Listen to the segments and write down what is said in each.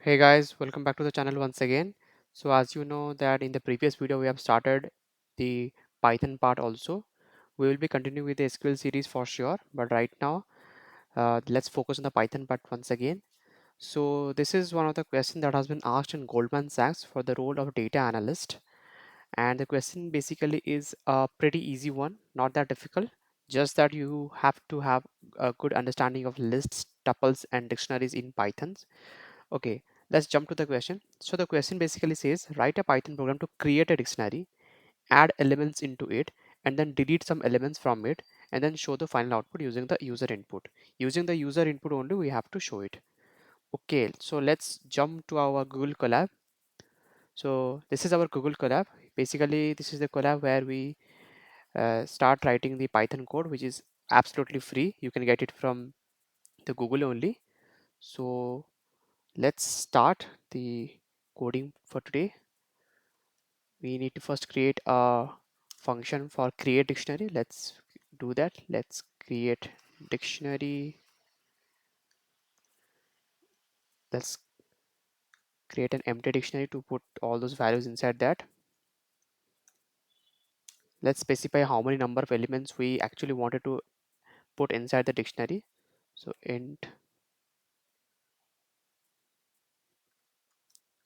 Hey guys, welcome back to the channel once again. So as you know that in the previous video we have started the Python part also. We will be continuing with the SQL series for sure, but right now let's focus on the Python part once again. So this is one of the questions that has been asked in Goldman Sachs for the role of data analyst, and the question basically is a pretty easy one, not that difficult, just that you have to have a good understanding of lists, tuples and dictionaries in Python. Okay, let's jump to the question. So the question basically says write a Python program to create a dictionary, add elements into it, and then delete some elements from it, and then show the final output using the user input. Using the user input only, we have to show it. Okay, so let's jump to our Google Colab. So this is our Google Colab. Basically, this is the Colab where we start writing the Python code, which is absolutely free. You can get it from the Google only. So let's start the coding for today. We need to first create a function for create dictionary. Let's do that. Let's create dictionary. Let's create an empty dictionary to put all those values inside that. Let's specify how many number of elements we actually wanted to put inside the dictionary. So int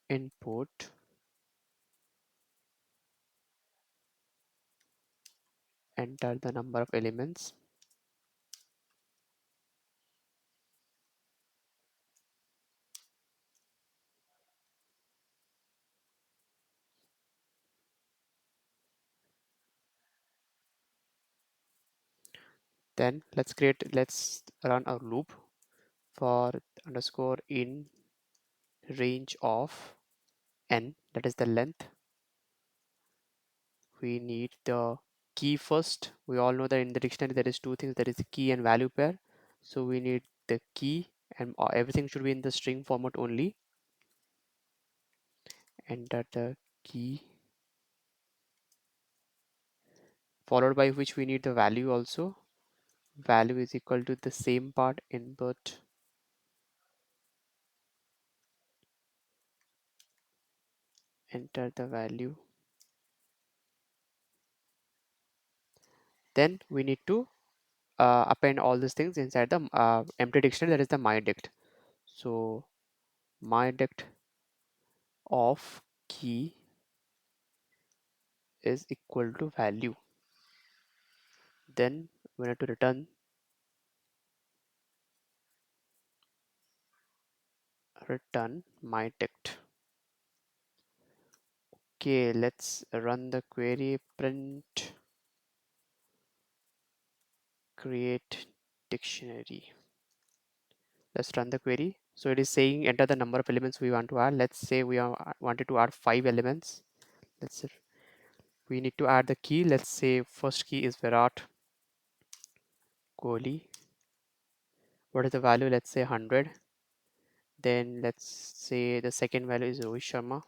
input, enter the number of elements. Then let's run a loop for underscore in range of n, that is the length. We need the key first. We all know that in the dictionary there is two things, there is key and value pair. So we need the key, and everything should be in the string format only. Enter the key, followed by which we need the value also. Value is equal to the same part, input, enter the value. Then we need to append all these things inside the empty dictionary, that is the my dict. So my dict of key is equal to value. Then we need to return my dict. Okay, let's run the query, print create dictionary. Let's run the query. So it is saying enter the number of elements we want to add. Let's say we wanted to add 5 elements. Let's say we need to add the key. Let's say first key is Virat Kohli. What is the value? Let's say 100. Then let's say the second value is Rohit Sharma.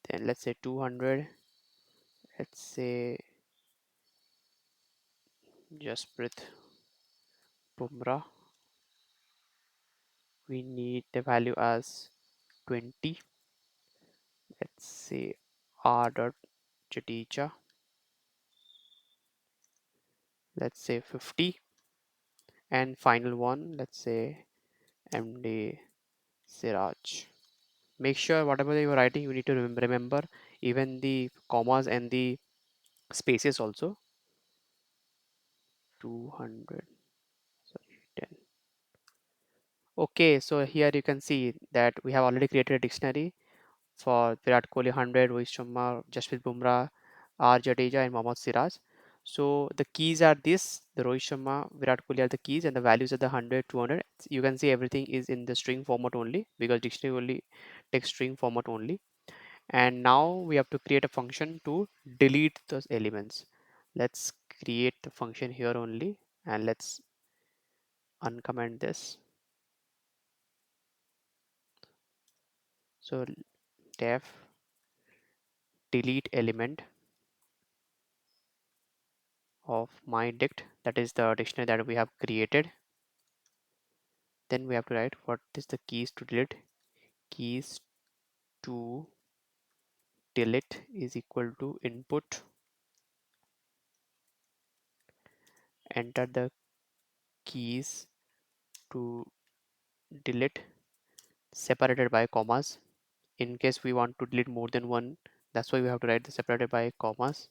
Then let's say 200. Let's say Jasprit Bumrah. We need the value as 20. Let's say R dot Jadeja. Let's say 50. And final one, let's say MD Siraj. Make sure whatever you are writing, you need to remember even the commas and the spaces also. 200, sorry, 10. Okay, so here you can see that we have already created a dictionary for Virat Kohli 100, Rohit Sharma, Jasprit Bumrah, R Jadeja, and Mohammad Siraj. So the keys are this: the Rohit Sharma, Virat Kohli are the keys, and the values are the 100, 200. You can see everything is in the string format only because dictionary only takes string format only. And now we have to create a function to delete those elements. Let's create the function here only, and let's uncomment this. So def delete element of my dict, that is the dictionary that we have created. Then we have to write what is the keys to delete. Keys to delete is equal to input, enter the keys to delete separated by commas. In case we want to delete more than one, that's why we have to write the separated by commas.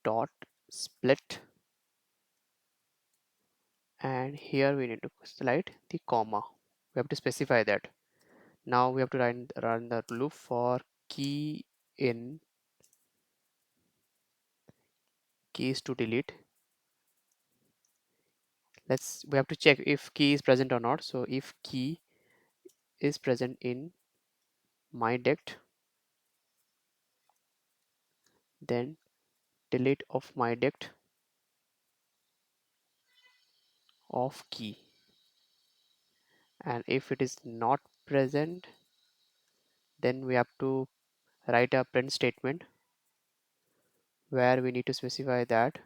Dot split, and here we need to select the comma. We have to specify that. Now we have to run the loop for key in keys to delete. We have to check if key is present or not. So if key is present in my dect, then delete of my dect of key. And if it is not present, then we have to write a print statement where we need to specify that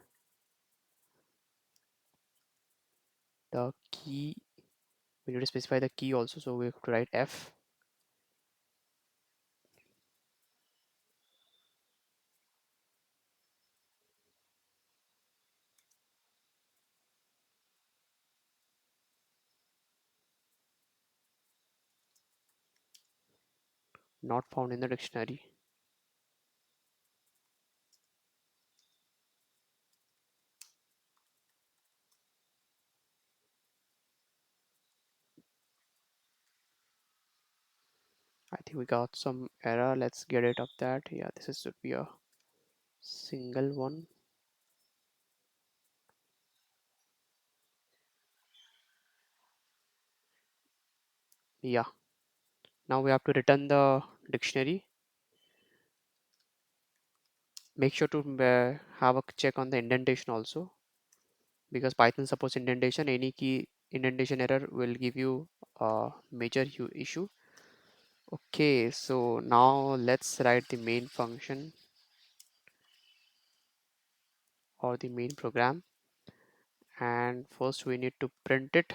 the key, we need to specify the key also. So we have to write F not found in the dictionary. I think we got some error. Let's get it of that. Yeah, should be a single one. Yeah, now we have to return the dictionary. Make sure to have a check on the indentation also, because Python supports indentation. Any key indentation error will give you a major issue. Okay, so now let's write the main function or the main program. And first we need to print it.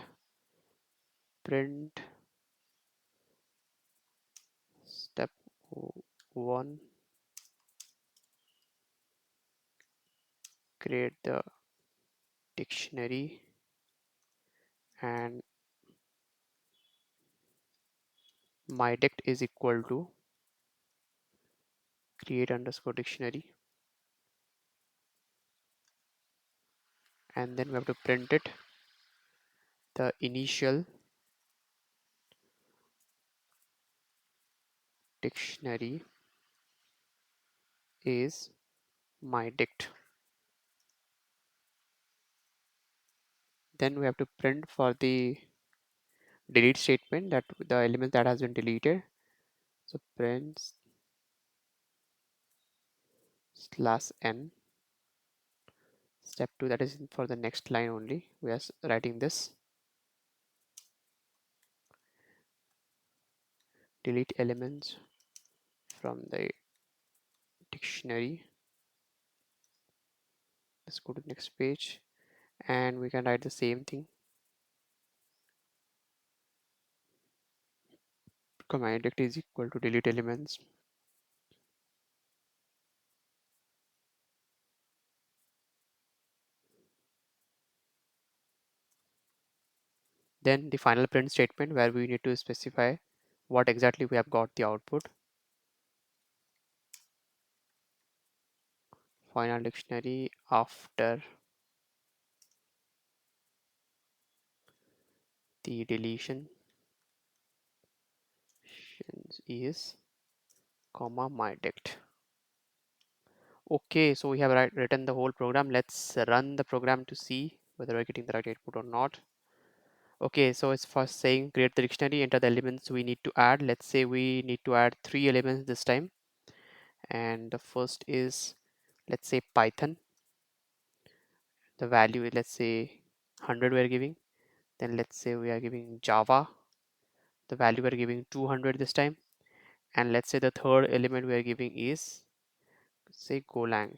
Print step 1, create the dictionary, and my dict is equal to create underscore dictionary, and then we have to print it. The initial dictionary is my dict. Then we have to print for the delete statement, that the element that has been deleted. So print slash n. Step 2, that is for the next line only. We are writing this. Delete elements from the dictionary. Let's go to the next page, and we can write the same thing. Command dict is equal to delete elements. Then the final print statement, where we need to specify what exactly we have got the output. Final dictionary after the deletion is comma my dict. Okay, so we have written the whole program. Let's run the program to see whether we're getting the right output or not. Okay, so it's first saying create the dictionary, enter the elements we need to add. Let's say we need to add 3 elements this time. And the first is, let's say, Python. The value, let's say 100 we're giving. Then let's say we are giving Java. The value we're giving 200 this time. And let's say the third element we are giving is, say, Golang.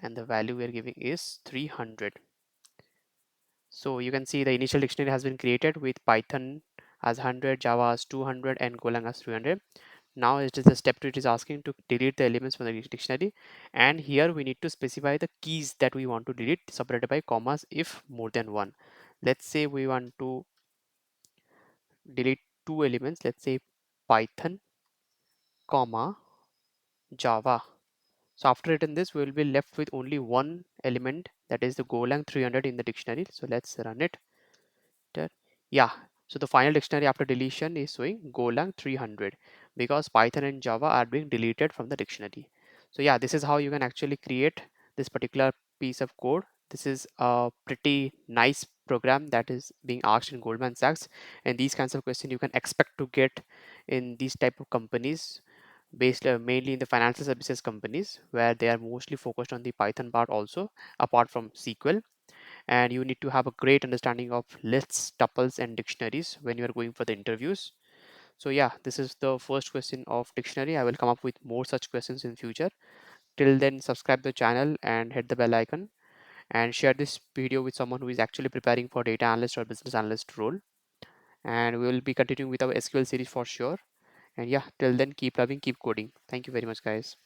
and the value we are giving is 300. So you can see the initial dictionary has been created with Python as 100, Java as 200, and Golang as 300. Now it is the step 2, it is asking to delete the elements from the dictionary, and here we need to specify the keys that we want to delete separated by commas if more than one. Let's say we want to delete two elements, let's say Python comma Java. So after written this, we will be left with only one element, that is the Golang 300 in the dictionary. So let's run it. Yeah, so the final dictionary after deletion is showing Golang 300 because Python and Java are being deleted from the dictionary. So yeah, this is how you can actually create this particular piece of code. This is a pretty nice program that is being asked in Goldman Sachs, and these kinds of questions you can expect to get in these type of companies based mainly in the financial services companies, where they are mostly focused on the Python part also apart from SQL. And you need to have a great understanding of lists, tuples, and dictionaries when you are going for the interviews. So yeah, this is the first question of dictionary. I will come up with more such questions in future. Till then, subscribe the channel and hit the bell icon, and share this video with someone who is actually preparing for data analyst or business analyst role. And we will be continuing with our SQL series for sure. And yeah, till then, keep loving, keep coding. Thank you very much, guys.